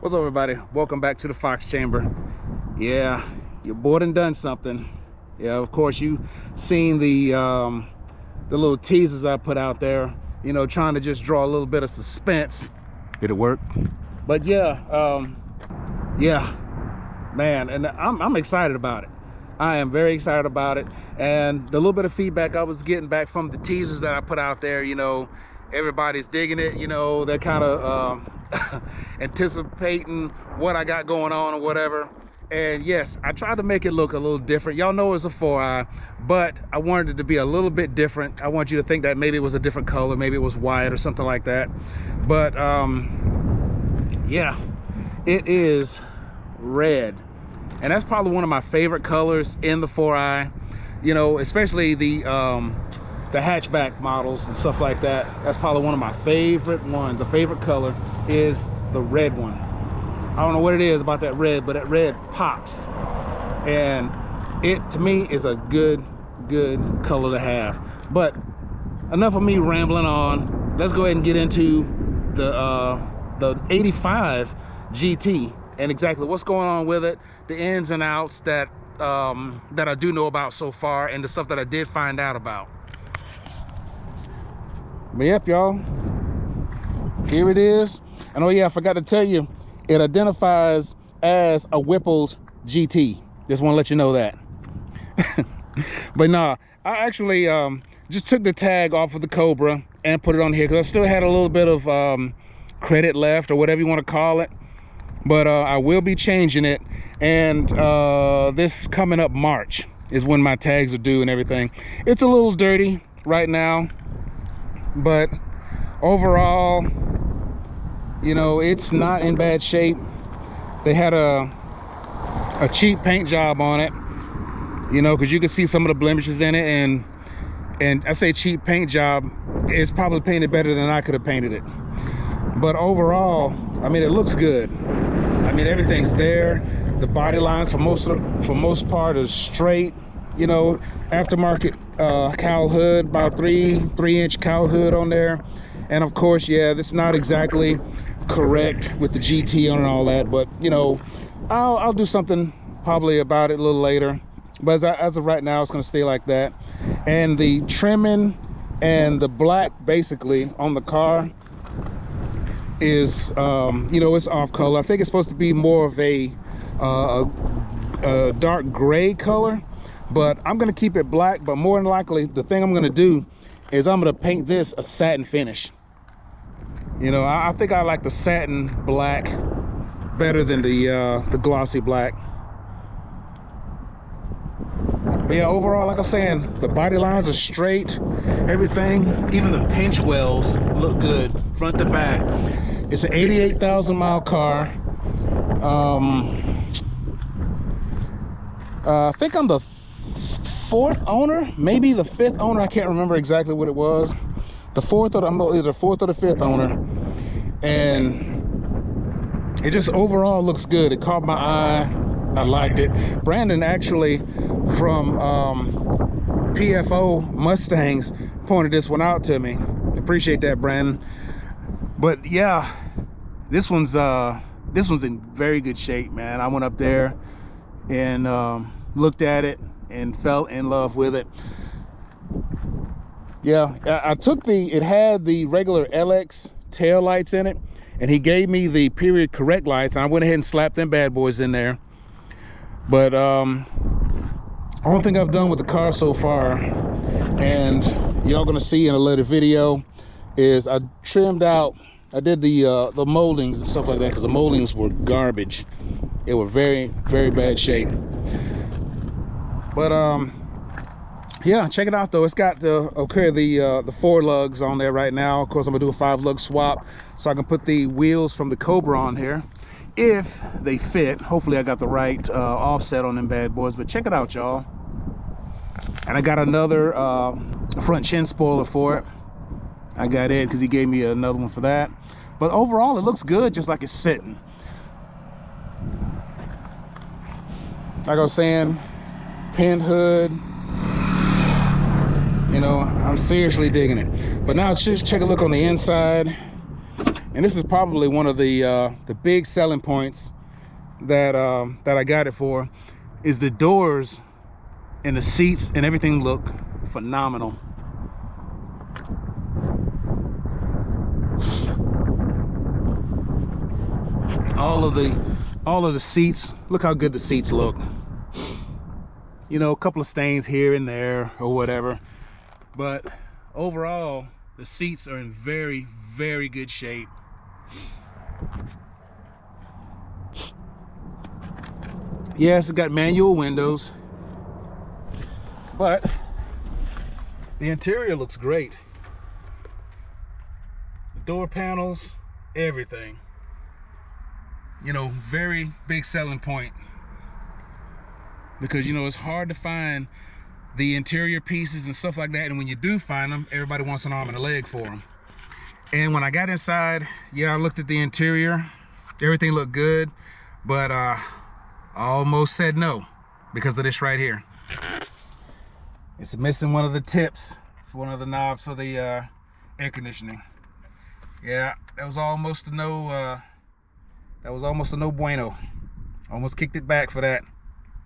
What's up, everybody? Welcome back to the Fox Chamber. Yeah, your boy done done something. Yeah, of course you seen the little teasers I put out there, you know, trying to just draw a little bit of suspense. Did it work? But yeah, yeah, man, and I'm excited about it. I am very excited about it. And the little bit of feedback I was getting back from the teasers that I put out there, you know, everybody's digging it. You know, they're kind of anticipating what I got going on or whatever. And yes, I tried to make it look a little different. Y'all know it's a 4i, but I wanted it to be a little bit different. I want you to think that maybe it was a different color, maybe it was white or something like that. But yeah, it is red, and that's probably one of my favorite colors in the 4i. You know, especially the hatchback models and stuff like that. That's probably one of my favorite ones. The favorite color is the red one. I don't know what it is about that red, but that red pops, and it to me is a good color to have. But enough of me rambling on. Let's go ahead and get into the 85 GT and exactly what's going on with it, the ins and outs that I do know about so far, and the stuff that I did find out about. But yep, y'all, here it is. And oh yeah, I forgot to tell you, it identifies as a Whippled GT. Just want to let you know that. But nah, I actually just took the tag off of the Cobra and put it on here because I still had a little bit of credit left, or whatever you want to call it. But I will be changing it, and this coming up March is when my tags are due and everything. It's a little dirty right now, but overall, you know, it's not in bad shape. They had a cheap paint job on it, you know, because you can see some of the blemishes in it, and I say cheap paint job, it's probably painted better than I could have painted it. But overall, I mean, it looks good. I mean, everything's there. The body lines for most part is straight. You know, aftermarket cowl hood, about 3-inch cowl hood on there. And of course, yeah, this is not exactly correct with the GT on and all that, but you know, I'll do something probably about it a little later. But as of right now, it's going to stay like that. And the trimming and the black basically on the car is you know, it's off color. I think it's supposed to be more of a dark gray color, but I'm gonna keep it black. But more than likely, the thing I'm gonna do is I'm gonna paint this a satin finish. You know, I think I like the satin black better than the glossy black. But yeah, overall, like I'm saying, the body lines are straight, everything, even the pinch wells look good front to back. It's an 88,000 mile car. I think I'm the 4th owner, maybe the 5th owner. I can't remember exactly what it was. The 4th, or I'm either the 4th or the 5th owner. And it just overall looks good. It caught my eye. I liked it. Brandon actually from PFO Mustangs pointed this one out to me. Appreciate that, Brandon. But yeah, this one's in very good shape, man. I went up there and looked at it and fell in love with it. Yeah, I took it had the regular LX tail lights in it, and he gave me the period correct lights, and I went ahead and slapped them bad boys in there. But only thing I've done with the car so far, and y'all gonna see in a later video, is I trimmed out, I did the moldings and stuff like that, because the moldings were garbage. They were very bad shape. But yeah, check it out though. It's got the 4 lugs on there right now. Of course, I'm gonna do a 5 lug swap so I can put the wheels from the Cobra on here if they fit. Hopefully I got the right offset on them bad boys. But check it out, y'all. And I got another front chin spoiler for it. I got it because he gave me another one for that. But overall, it looks good, just like it's sitting. Like I was saying, pinned hood. You know, I'm seriously digging it. But now just check a look on the inside. And this is probably one of the big selling points that that I got it for, is the doors and the seats and everything look phenomenal. All of the seats, look how good the seats look. You know, a couple of stains here and there or whatever, but overall the seats are in very, very good shape. Yes, it got manual windows, but the interior looks great. The door panels, everything. You know, very big selling point, because you know it's hard to find the interior pieces and stuff like that, and when you do find them, everybody wants an arm and a leg for them. And when I got inside, yeah, I looked at the interior, everything looked good, but I almost said no because of this right here. It's missing one of the tips for one of the knobs for the air conditioning. Yeah, that was almost a no. That was almost a no bueno. Almost kicked it back for that.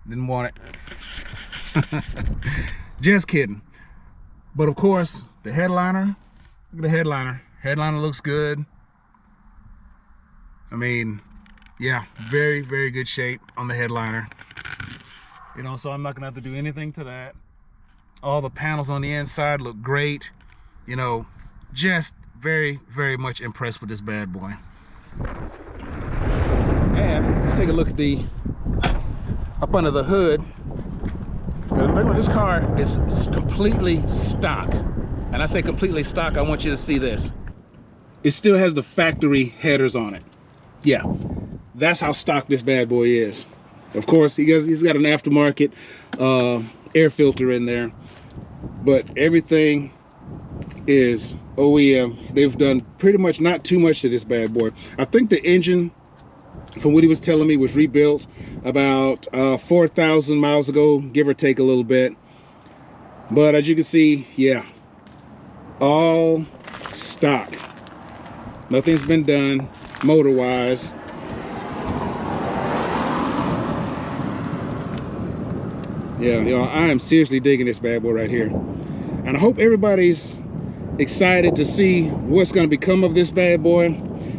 Didn't want it. Just kidding. But of course, the headliner. Look at the headliner. Headliner looks good. I mean, yeah, very, very good shape on the headliner. You know, so I'm not gonna have to do anything to that. All the panels on the inside look great. You know, just very, very much impressed with this bad boy. And let's take a look at the up under the hood. Remember, this car is completely stock. And I say completely stock, I want you to see this. It still has the factory headers on it. Yeah, that's how stock this bad boy is. Of course, he's got an aftermarket air filter in there, but everything is OEM. They've done pretty much not too much to this bad boy. I think the engine, from what he was telling me, was rebuilt about 4,000 miles ago, give or take a little bit. But as you can see, yeah, all stock. Nothing's been done motor wise. Yeah, y'all, I am seriously digging this bad boy right here. And I hope everybody's excited to see what's going to become of this bad boy.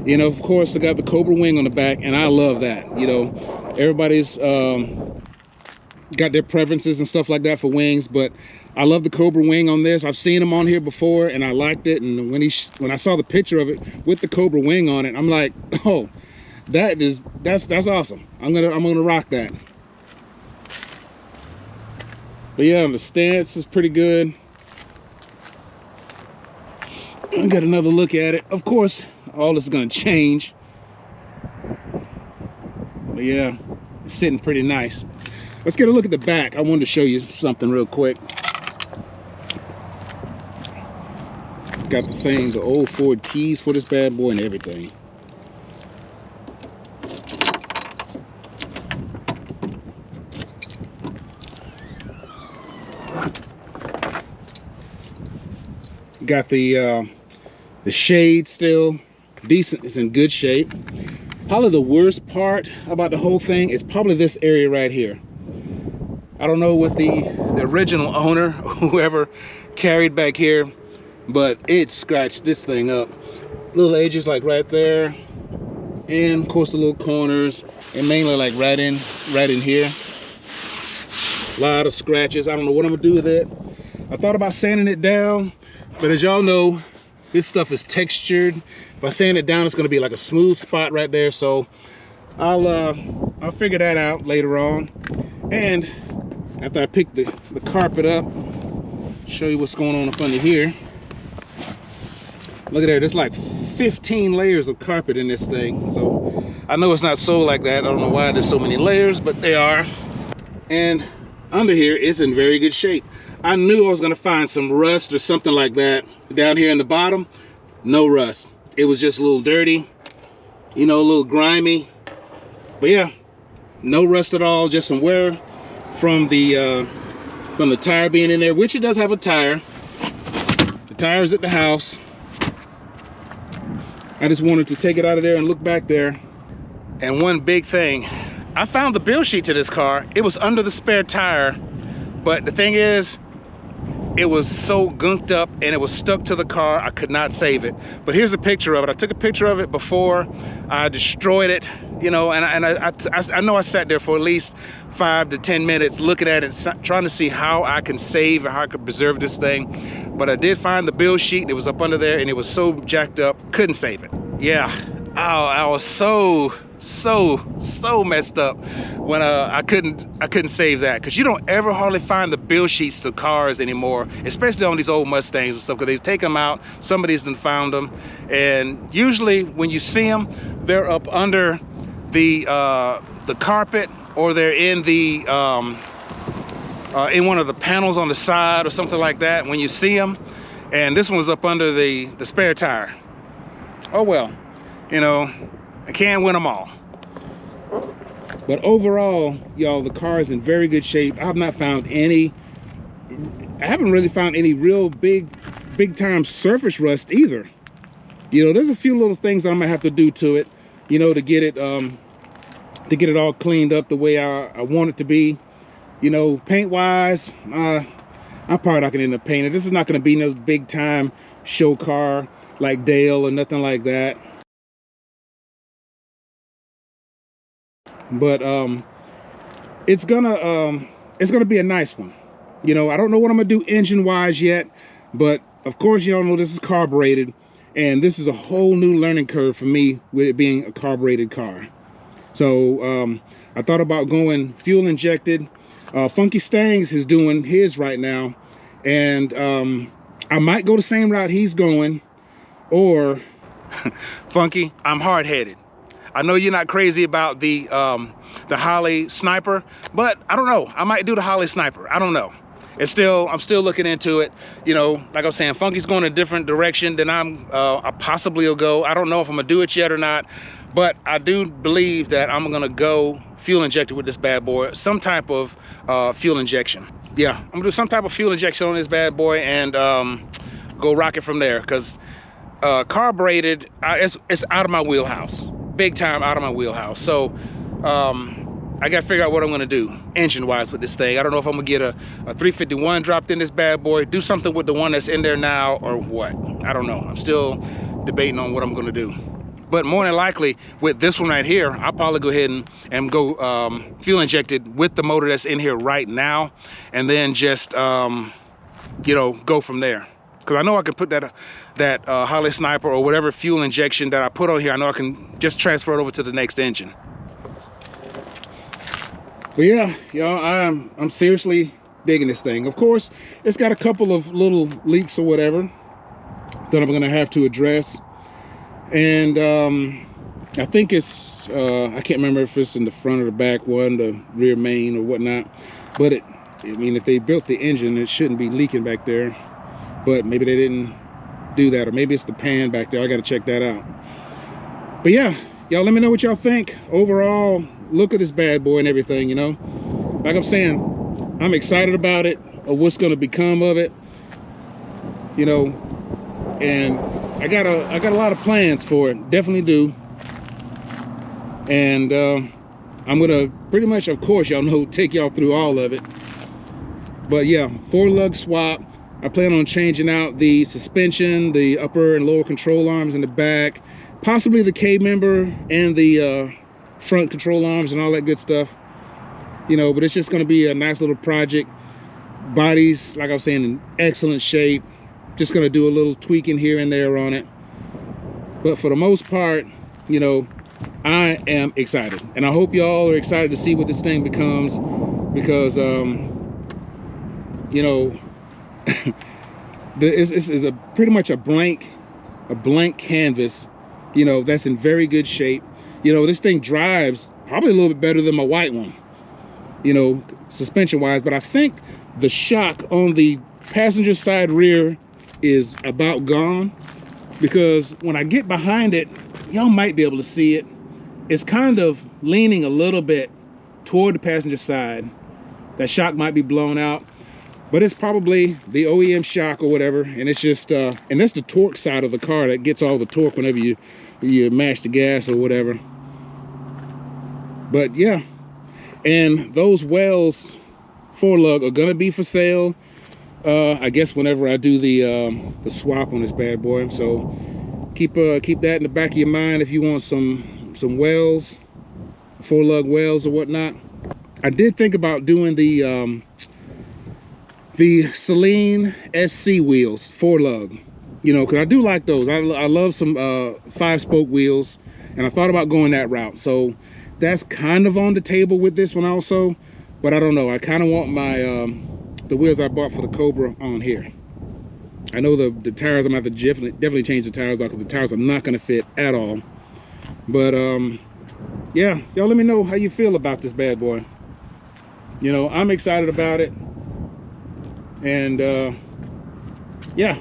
You know, of course, I got the Cobra wing on the back, and I love that. You know, everybody's got their preferences and stuff like that for wings, but I love the Cobra wing on this. I've seen them on here before, and I liked it. And when I saw the picture of it with the Cobra wing on it, I'm like, oh, that's awesome. I'm gonna rock that. But yeah, the stance is pretty good. I got another look at it. Of course, all this is gonna change. But yeah, it's sitting pretty nice. Let's get a look at the back. I wanted to show you something real quick. Got the old Ford keys for this bad boy and everything. Got the shade still decent. It's in good shape. Probably the worst part about the whole thing is probably this area right here. I don't know what the original owner, whoever carried back here, but it scratched this thing up. Little edges like right there, and of course the little corners, and mainly like right in here. A lot of scratches. I don't know what I'm gonna do with it. I thought about sanding it down, but as y'all know, this stuff is textured. If I sand it down, it's gonna be like a smooth spot right there. So I'll figure that out later on. And after I pick the carpet up, show you what's going on up under here. Look at there, there's like 15 layers of carpet in this thing. So I know it's not sold like that. I don't know why there's so many layers, but they are. And under here, it's in very good shape. I knew I was gonna find some rust or something like that down here in the bottom. No rust. It was just a little dirty, you know, a little grimy. But yeah, no rust at all, just some wear from the tire being in there, which it does have a tire. The tire is at the house. I just wanted to take it out of there and look back there. And one big thing, I found the build sheet to this car. It was under the spare tire, but the thing is, it was so gunked up and it was stuck to the car, I could not save it. But here's a picture of it. I took a picture of it before I destroyed it, you know, and I know I sat there for at least 5 to 10 minutes looking at it, trying to see how I can save and how I could preserve this thing. But I did find the build sheet. It was up under there and it was so jacked up, couldn't save it. Yeah, I was so messed up when I couldn't save that, because you don't ever hardly find the build sheets to cars anymore, especially on these old Mustangs and stuff, because they've taken them out. Somebody's done found them, and usually when you see them, they're up under the carpet, or they're in the in one of the panels on the side or something like that when you see them. And this one was up under the spare tire. Oh well, you know, I can't win them all. But overall, y'all, the car is in very good shape. I haven't really found any real big time surface rust either. You know, there's a few little things that I might have to do to it, you know, to get it all cleaned up the way I want it to be. You know, paint wise, I'm probably not gonna end up painting. This is not gonna be no big time show car like Dale or nothing like that. But it's gonna be a nice one. You know, I don't know what I'm gonna do engine wise yet, but of course y'all know this is carbureted, and this is a whole new learning curve for me with it being a carbureted car. So I thought about going fuel injected. Funky Stangs is doing his right now, and I might go the same route he's going, or Funky, I'm hard-headed. I know you're not crazy about the Holley Sniper, but I don't know. I might do the Holley Sniper. I don't know. I'm still looking into it. You know, like I was saying, Funky's going a different direction than I possibly will go. I don't know if I'm gonna do it yet or not, but I do believe that I'm gonna go fuel injected with this bad boy, some type of fuel injection. Yeah, I'm gonna do some type of fuel injection on this bad boy and go rock it from there, because carbureted, it's out of my wheelhouse. Big time out of my wheelhouse. So I gotta figure out what I'm gonna do engine wise with this thing. I don't know if I'm gonna get a 351 dropped in this bad boy, do something with the one that's in there now, or what. I don't know. I'm still debating on what I'm gonna do. But more than likely with this one right here, I'll probably go ahead and go fuel injected with the motor that's in here right now, and then just you know, go from there. Because I know I can put that Holley Sniper or whatever fuel injection that I put on here, I know I can just transfer it over to the next engine. But yeah, y'all, I'm seriously digging this thing. Of course, it's got a couple of little leaks or whatever that I'm gonna have to address. And I think it's, I can't remember if it's in the front or the back one, the rear main or whatnot. But I mean, if they built the engine, it shouldn't be leaking back there. But maybe they didn't do that, or maybe it's the pan back there. I gotta check that out. But yeah, y'all let me know what y'all think. Overall, look at this bad boy and everything, you know. Like I'm saying, I'm excited about it, or what's gonna become of it, you know. And I got a lot of plans for it, definitely do. And I'm gonna pretty much, of course, y'all know, take y'all through all of it. But yeah, 4-lug swap. I plan on changing out the suspension, the upper and lower control arms in the back, possibly the K-member and the front control arms and all that good stuff. You know, but it's just gonna be a nice little project. Body's, like I was saying, in excellent shape. Just gonna do a little tweaking here and there on it. But for the most part, you know, I am excited. And I hope y'all are excited to see what this thing becomes, because, you know, this is pretty much a blank canvas, you know, that's in very good shape. You know, this thing drives probably a little bit better than my white one, you know, suspension wise. But I think the shock on the passenger side rear is about gone, because when I get behind it, y'all might be able to see it. It's kind of leaning a little bit toward the passenger side. That shock might be blown out, but it's probably the OEM shock or whatever. And it's just, and that's the torque side of the car that gets all the torque whenever you you mash the gas or whatever. But yeah, and those wells 4-lug are gonna be for sale. I guess whenever I do the swap on this bad boy. So keep that in the back of your mind if you want some wells, 4-lug wells or whatnot. I did think about doing the Celine SC wheels 4-lug, you know, because I do like those. I love some 5-spoke wheels, and I thought about going that route. So that's kind of on the table with this one also, but I don't know. I kind of want my the wheels I bought for the Cobra on here. I know the tires, I'm gonna have to definitely change the tires out because the tires are not gonna fit at all. But yeah, y'all let me know how you feel about this bad boy. You know, I'm excited about it. And yeah,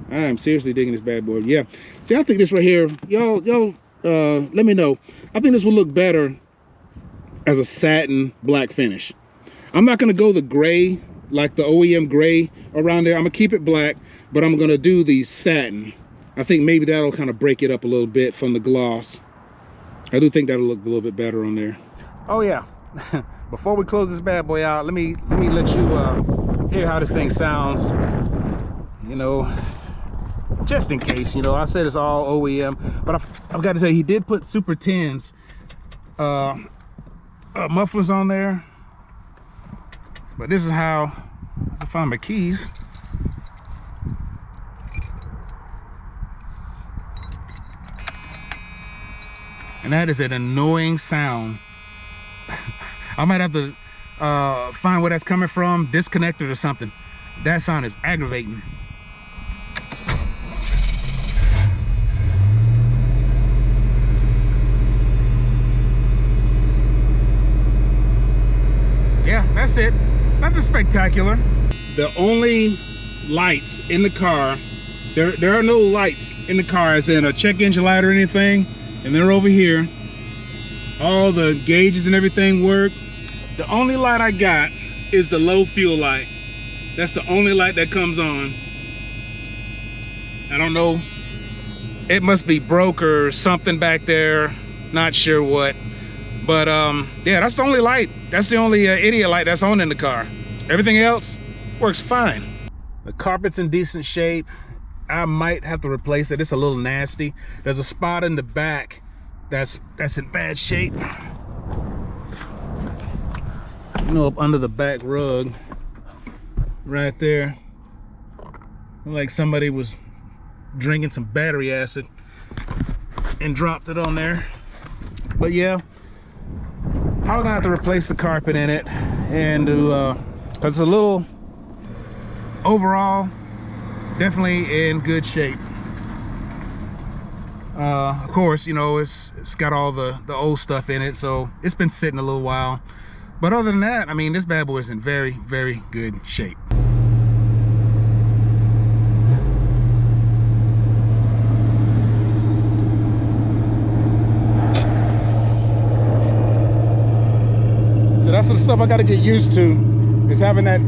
I am seriously digging this bad boy. Yeah, see, I think this right here, y'all let me know. I think this will look better as a satin black finish. I'm not gonna go the gray, like the OEM gray around there. I'm gonna keep it black, but I'm gonna do the satin. I think maybe that'll kind of break it up a little bit from the gloss. I do think that'll look a little bit better on there. Oh yeah, before we close this bad boy out, let me let you hear how this thing sounds. You know, just in case, you know, I said it's all OEM, but I've got to say, he did put Super 10s mufflers on there. But this is how I find my keys. And that is an annoying sound. I might have to find where that's coming from, disconnected or something. That sound is aggravating. Yeah, that's it. Nothing spectacular. The only lights in the car, there are no lights in the car as in a check engine light or anything, and they're over here. All the gauges and everything work. The only light I got is the low fuel light. That's the only light that comes on. I don't know, it must be broke or something back there, not sure what. But yeah, that's the only light. That's the only idiot light that's on in the car. Everything else works fine. The carpet's in decent shape. I might have to replace it. It's a little nasty. There's a spot in the back that's in bad shape. You know, up under the back rug, right there. Like somebody was drinking some battery acid and dropped it on there. But yeah, I'm gonna have to replace the carpet in it, and because it's a little, overall, definitely in good shape. Of course, you know, it's got all the old stuff in it, so it's been sitting a little while. But other than that, I mean, this bad boy is in very, very good shape. So that's some stuff I got to get used to, is having that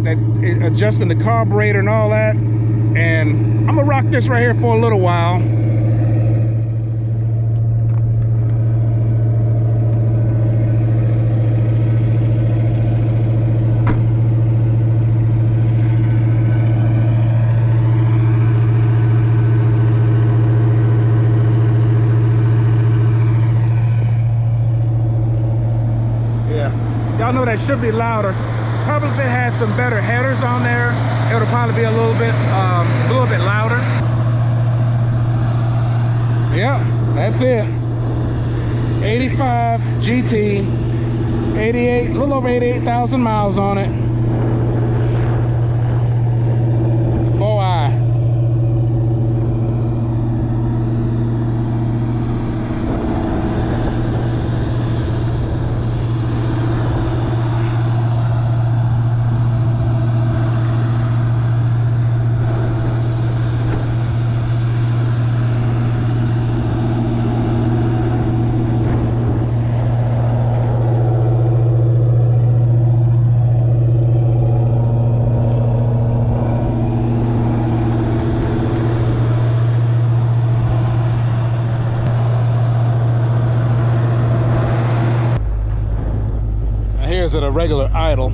adjusting the carburetor and all that. And I'm gonna rock this right here for a little while. Y'all know that should be louder. Probably if it had some better headers on there, it would probably be a little bit louder. Yeah, that's it. 85 GT, 88, a little over 88,000 miles on it. 4i. is at a regular idle.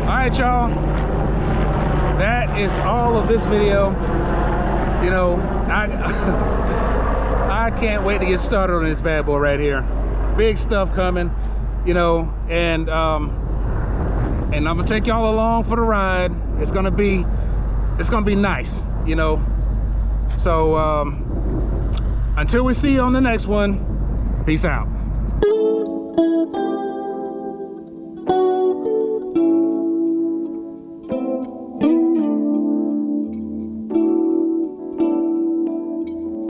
All right, y'all, that is all of this video. You know, I can't wait to get started on this bad boy right here. Big stuff coming, you know, and I'm gonna take y'all along for the ride. It's gonna be nice, you know. So until we see you on the next one, peace out.